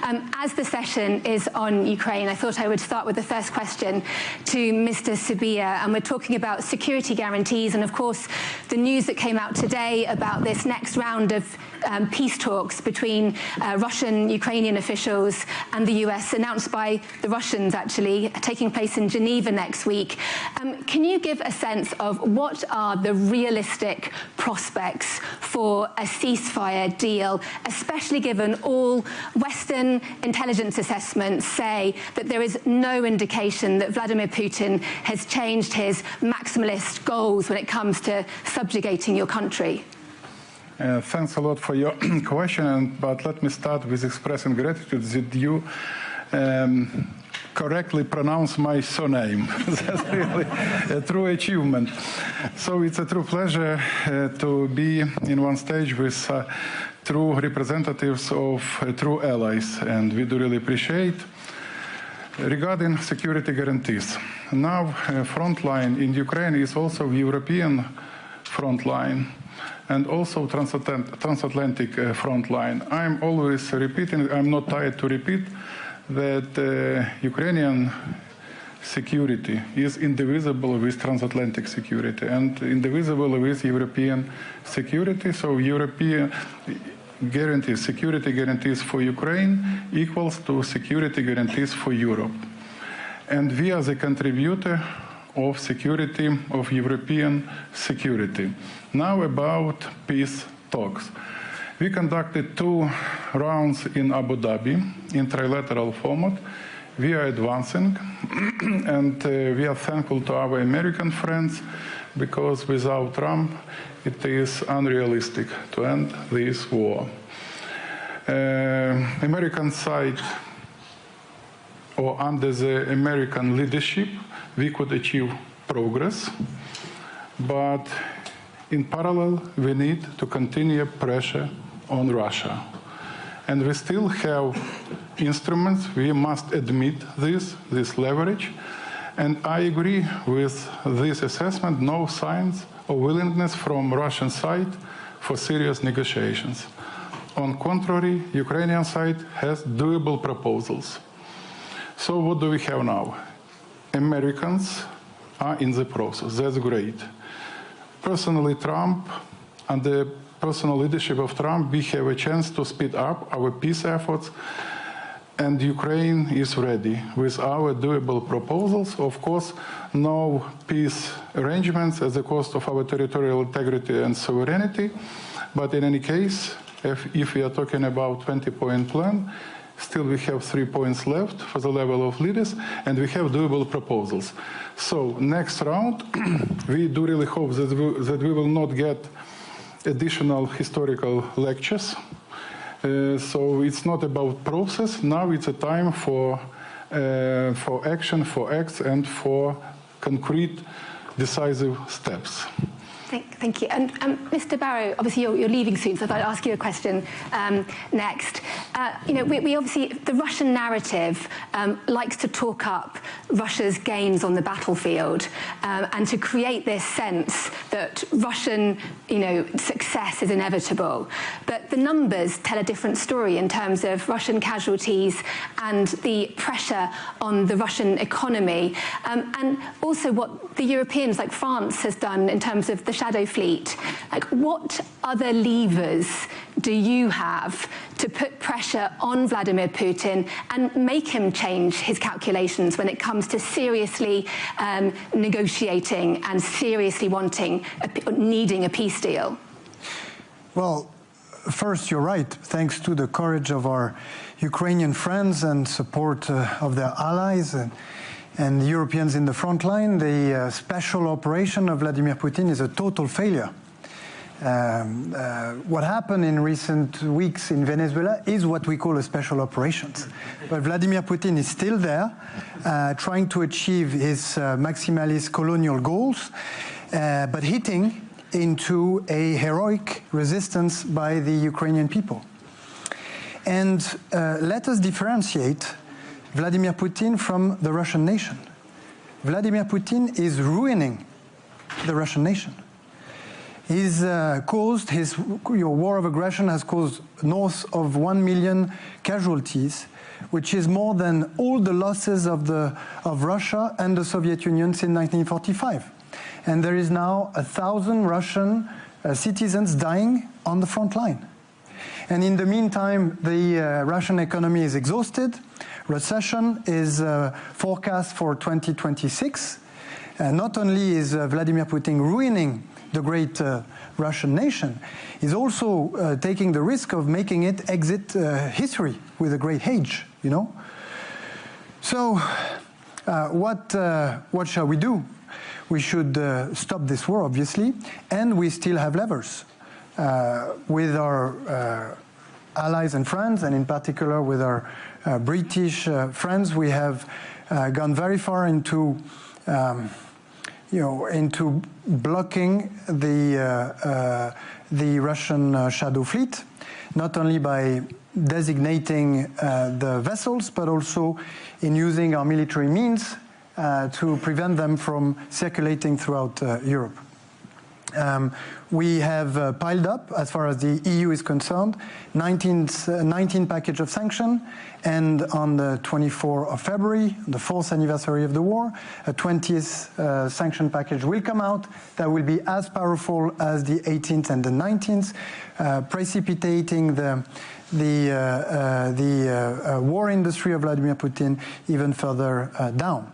As the session is on Ukraine, I thought I would start with the first question to Mr. Subia, and we're talking about security guarantees, and of course the news that came out today about this next round of peace talks between Russian, Ukrainian officials and the US, announced by the Russians actually, taking place in Geneva next week. Can you give a sense of what are the realistic prospects for a ceasefire deal, especially given all Western intelligence assessments say that there is no indication that Vladimir Putin has changed his maximalist goals when it comes to subjugating your country? Thanks a lot for your question, but let me start with expressing gratitude that you correctly pronounce my surname. That's really a true achievement. So it's a true pleasure to be in one stage with true representatives of true allies, and we do really appreciate. Regarding security guarantees, now front line in Ukraine is also European front line, and also transatlantic front line. I'm always repeating, I'm not tired to repeat, that Ukrainian security is indivisible with transatlantic security and indivisible with European security. So European guarantees, security guarantees for Ukraine equals to security guarantees for Europe. And we are the contributor of security, of European security. Now about peace talks. We conducted 2 rounds in Abu Dhabi in trilateral format. We are advancing, and we are thankful to our American friends, because without Trump it is unrealistic to end this war. American side, or under the American leadership, we could achieve progress, but in parallel we need to continue pressure on Russia. And we still have instruments, we must admit this leverage. And I agree with this assessment, no signs of willingness from Russian side for serious negotiations. On contrary, Ukrainian side has doable proposals. So what do we have now? Americans are in the process, that's great. Personally, Trump, and the personal leadership of Trump, we have a chance to speed up our peace efforts, and Ukraine is ready with our doable proposals. Of course, no peace arrangements at the cost of our territorial integrity and sovereignty, but in any case, if we are talking about 20-point plan, still we have 3 points left for the level of leaders, and we have doable proposals. So next round, we do really hope that we will not get additional historical lectures. So it's not about process. Now it's a time for action, for acts, and for concrete, decisive steps. Thank you. And Mr. Barrow, obviously you're leaving soon, so I'll ask you a question next. You know, we obviously, the Russian narrative likes to talk up Russia's gains on the battlefield and to create this sense that Russian, success is inevitable. But the numbers tell a different story in terms of Russian casualties and the pressure on the Russian economy, and also what the Europeans, like France, has done in terms of the shadow fleet. Like, what other levers do you have to put pressure on Vladimir Putin and make him change his calculations when it comes to seriously negotiating and seriously needing a peace deal? Well, first, you're right. Thanks to the courage of our Ukrainian friends and support of their allies and the Europeans in the front line, the special operation of Vladimir Putin is a total failure. What happened in recent weeks in Venezuela is what we call a special operations. But Vladimir Putin is still there, trying to achieve his maximalist colonial goals, but hitting into a heroic resistance by the Ukrainian people. And let us differentiate Vladimir Putin from the Russian nation. Vladimir Putin is ruining the Russian nation. His war of aggression has caused north of 1 million casualties, which is more than all the losses of Russia and the Soviet Union since 1945. And there is now 1,000 Russian citizens dying on the front line. And in the meantime, the Russian economy is exhausted. Recession is forecast for 2026. Not only is Vladimir Putin ruining the great Russian nation, he's also taking the risk of making it exit history with a great age, you know. So what shall we do? We should stop this war, obviously, and we still have levers. With our allies and friends, and in particular with our British friends, we have gone very far into into blocking the Russian shadow fleet, not only by designating the vessels, but also in using our military means to prevent them from circulating throughout Europe. We have piled up, as far as the EU is concerned, 19 package of sanction, and on the 24th of February, the 4th anniversary of the war, a 20th sanction package will come out that will be as powerful as the 18th and the 19th, precipitating the war industry of Vladimir Putin even further down.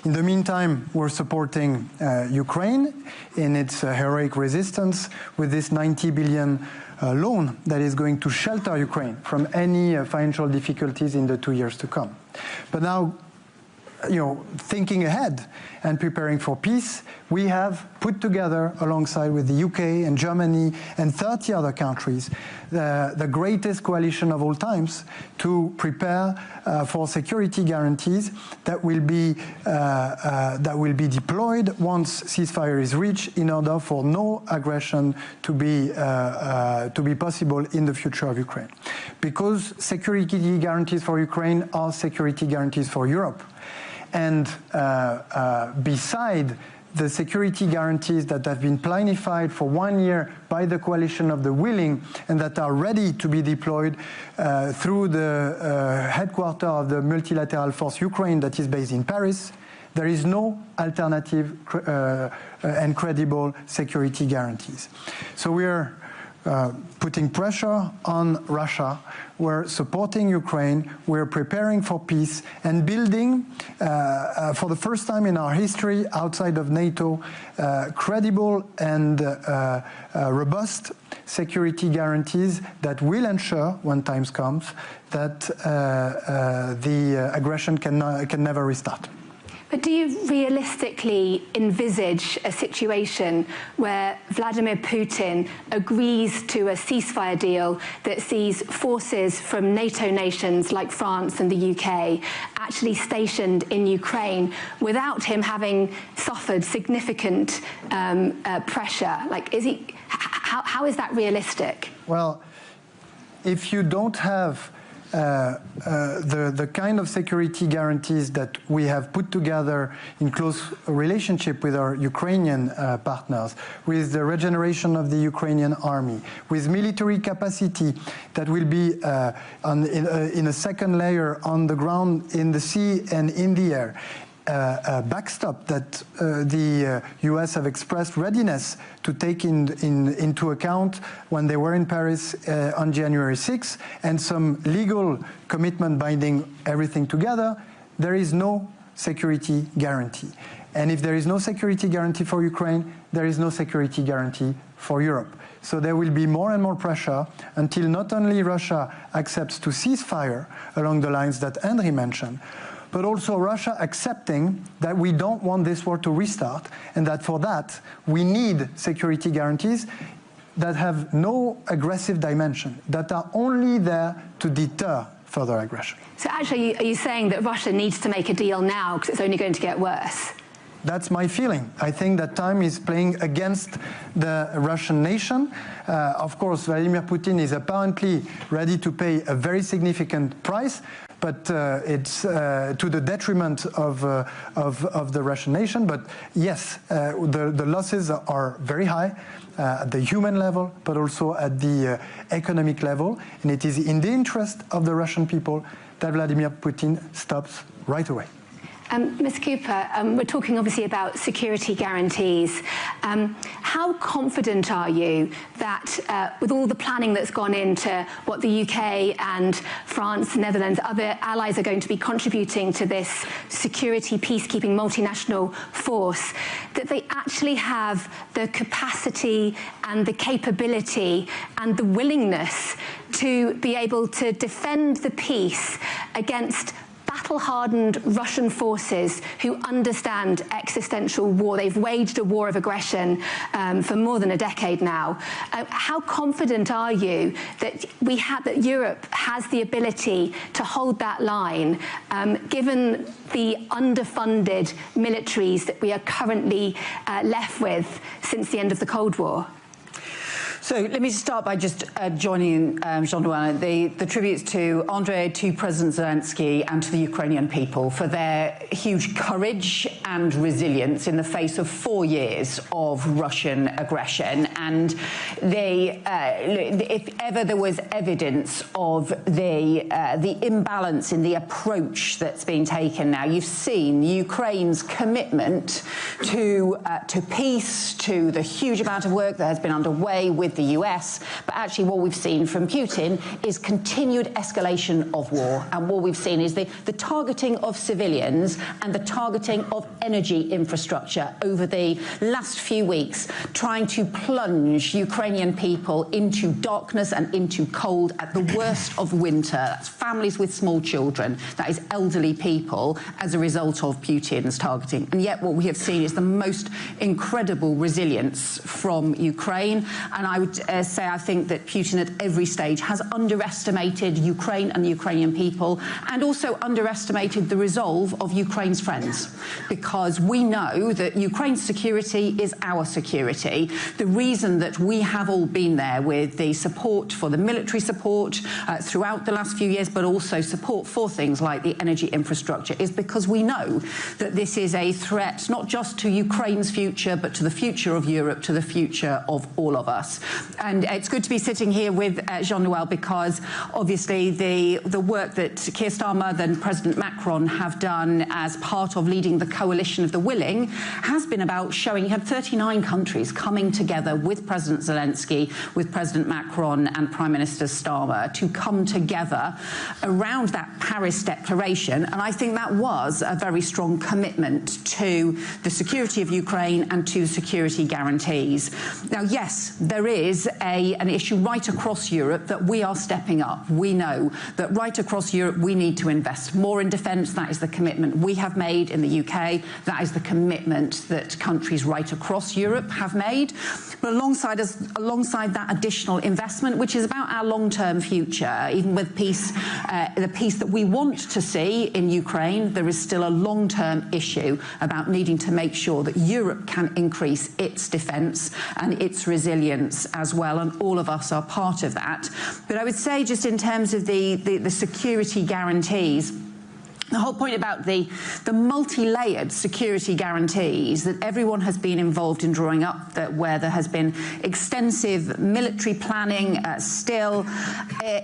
In the meantime, we're supporting Ukraine in its heroic resistance with this 90 billion loan that is going to shelter Ukraine from any financial difficulties in the 2 years to come. But now, thinking ahead and preparing for peace, we have put together, alongside with the UK and Germany and 30 other countries, the greatest coalition of all times to prepare for security guarantees that will be deployed once ceasefire is reached, in order for no aggression to be possible in the future of Ukraine. Because security guarantees for Ukraine are security guarantees for Europe. And beside the security guarantees that have been planified for 1 year by the coalition of the willing and that are ready to be deployed through the headquarters of the multilateral force Ukraine that is based in Paris, there is no alternative and credible security guarantees. So we are putting pressure on Russia. We're supporting Ukraine. We're preparing for peace and building, for the first time in our history outside of NATO, credible and robust security guarantees that will ensure, when time comes, that the aggression can never restart. But do you realistically envisage a situation where Vladimir Putin agrees to a ceasefire deal that sees forces from NATO nations like France and the UK actually stationed in Ukraine without him having suffered significant pressure? Like, how is that realistic? Well, if you don't have the kind of security guarantees that we have put together in close relationship with our Ukrainian partners, with the regeneration of the Ukrainian army, with military capacity that will be in a second layer on the ground, in the sea and in the air, a backstop that the US have expressed readiness to take into account when they were in Paris on January 6th, and some legal commitment binding everything together, there is no security guarantee. And if there is no security guarantee for Ukraine, there is no security guarantee for Europe. So there will be more and more pressure until not only Russia accepts to cease fire along the lines that Henry mentioned, but also Russia accepting that we don't want this war to restart, and that for that we need security guarantees that have no aggressive dimension, that are only there to deter further aggression. So actually, are you saying that Russia needs to make a deal now because it's only going to get worse? That's my feeling. I think that time is playing against the Russian nation. Of course, Vladimir Putin is apparently ready to pay a very significant price. but it's to the detriment of the Russian nation. But yes, the losses are very high at the human level, but also at the economic level. And it is in the interest of the Russian people that Vladimir Putin stops right away. Ms. Cooper, we're talking obviously about security guarantees. How confident are you that with all the planning that's gone into what the UK and France, Netherlands, other allies are going to be contributing to this security peacekeeping multinational force, that they actually have the capacity and the capability and the willingness to be able to defend the peace against battle-hardened Russian forces who understand existential war? They've waged a war of aggression for more than a decade now. How confident are you that that Europe has the ability to hold that line, given the underfunded militaries that we are currently left with since the end of the Cold War? So let me start by just joining Jean-Noël, the tributes to Andrei, to President Zelensky and to the Ukrainian people for their huge courage and resilience in the face of 4 years of Russian aggression. And if ever there was evidence of the imbalance in the approach that's been taken now, you've seen Ukraine's commitment to peace, to the huge amount of work that has been underway with the US, but actually what we've seen from Putin is continued escalation of war. And what we've seen is the targeting of civilians and the targeting of energy infrastructure over the last few weeks, trying to plunge Ukrainian people into darkness and into cold at the worst of winter. That's families with small children, that is elderly people, as a result of Putin's targeting. And yet what we have seen is the most incredible resilience from Ukraine. And I would say I think that Putin at every stage has underestimated Ukraine and the Ukrainian people, and also underestimated the resolve of Ukraine's friends, because we know that Ukraine's security is our security. The reason that we have all been there with the support for the military support throughout the last few years, but also support for things like the energy infrastructure, is because we know that this is a threat not just to Ukraine's future, but to the future of Europe, to the future of all of us. And it's good to be sitting here with Jean-Noël, because obviously the work that Keir Starmer and President Macron have done as part of leading the coalition of the willing has been about showing you had 39 countries coming together with President Zelensky, with President Macron and Prime Minister Starmer to come together around that Paris Declaration. And I think that was a very strong commitment to the security of Ukraine and to security guarantees. Now, yes, there is an issue right across Europe that we are stepping up. We know that right across Europe we need to invest more in defence. That is the commitment we have made in the UK. That is the commitment that countries right across Europe have made. But alongside that additional investment, which is about our long-term future, even with peace, the peace that we want to see in Ukraine, there is still a long-term issue about needing to make sure that Europe can increase its defence and its resilience as well, and all of us are part of that. But I would say, just in terms of the security guarantees, the whole point about the multi-layered security guarantees that everyone has been involved in drawing up, that where there has been extensive military planning still,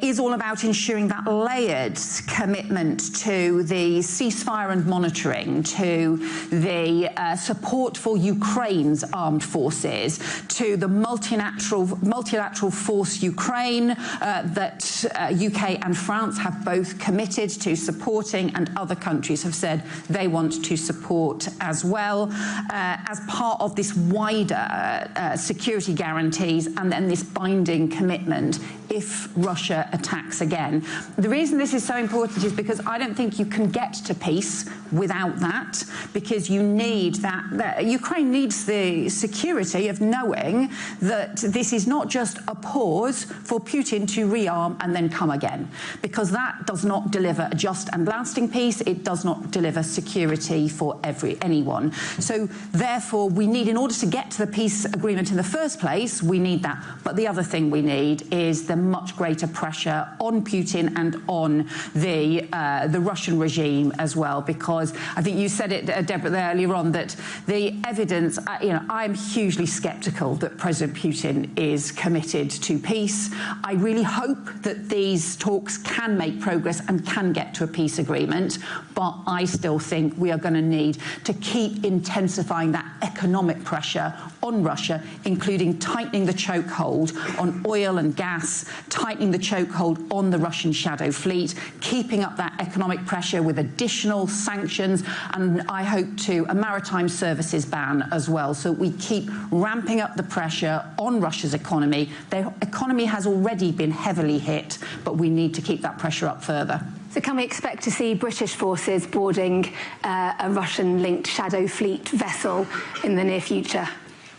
is all about ensuring that layered commitment to the ceasefire and monitoring, to the support for Ukraine's armed forces, to the multilateral force Ukraine that UK and France have both committed to supporting, and other countries have said they want to support as well, as part of this wider security guarantees, and then this binding commitment if Russia attacks again. The reason this is so important is because I don't think you can get to peace without that, because you need that Ukraine needs the security of knowing that this is not just a pause for Putin to rearm and then come again, because that does not deliver a just and lasting peace. peace. It does not deliver security for anyone. So therefore, we need, in order to get to the peace agreement in the first place, we need that. But the other thing we need is the much greater pressure on Putin and on the Russian regime as well, because I think you said it, Deborah, earlier on, that the evidence, I'm hugely sceptical that President Putin is committed to peace. I really hope that these talks can make progress and can get to a peace agreement, but I still think we are going to need to keep intensifying that economic pressure on Russia, including tightening the chokehold on oil and gas, tightening the chokehold on the Russian shadow fleet, keeping up that economic pressure with additional sanctions, and I hope to a maritime services ban as well. So we keep ramping up the pressure on Russia's economy. Their economy has already been heavily hit, but we need to keep that pressure up further. So can we expect to see British forces boarding a Russian-linked shadow fleet vessel in the near future?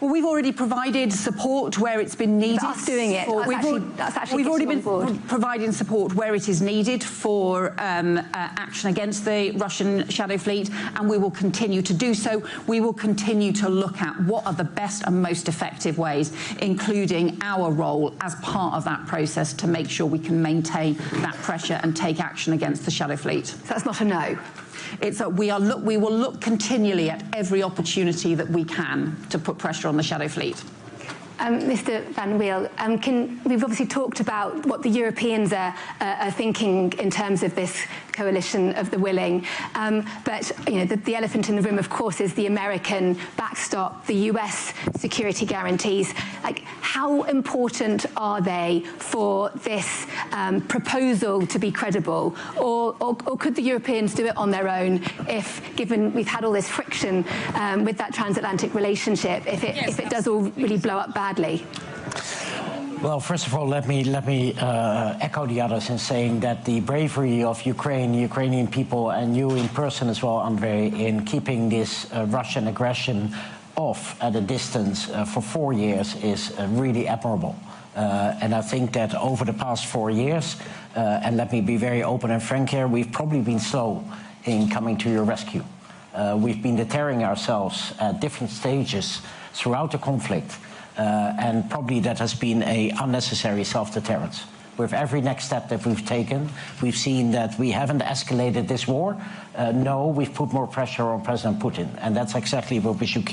Well, we've already provided support where it's been needed. But us doing it, we've already been providing support where it is needed for action against the Russian shadow fleet, and we will continue to do so. We will continue to look at what are the best and most effective ways, including our role as part of that process to make sure we can maintain that pressure and take action against the shadow fleet. So that's not a no? We will look continually at every opportunity that we can to put pressure on the shadow fleet. Mr. Van Wiel, we've obviously talked about what the Europeans are thinking in terms of this coalition of the willing, but the elephant in the room, of course, is the American backstop, the US security guarantees. Like, how important are they for this proposal to be credible, or could the Europeans do it on their own if, given we've had all this friction with that transatlantic relationship, if it does all really blow up badly? Well, first of all, let me echo the others in saying that the bravery of Ukraine, the Ukrainian people, and you in person as well, Andre, in keeping this Russian aggression off at a distance for 4 years is really admirable. And I think that over the past 4 years, and let me be very open and frank here, we've probably been slow in coming to your rescue. We've been deterring ourselves at different stages throughout the conflict. And probably that has been an unnecessary self-deterrence. With every next step that we've taken, we've seen that we haven't escalated this war. No, we've put more pressure on President Putin. And that's exactly what we should keep.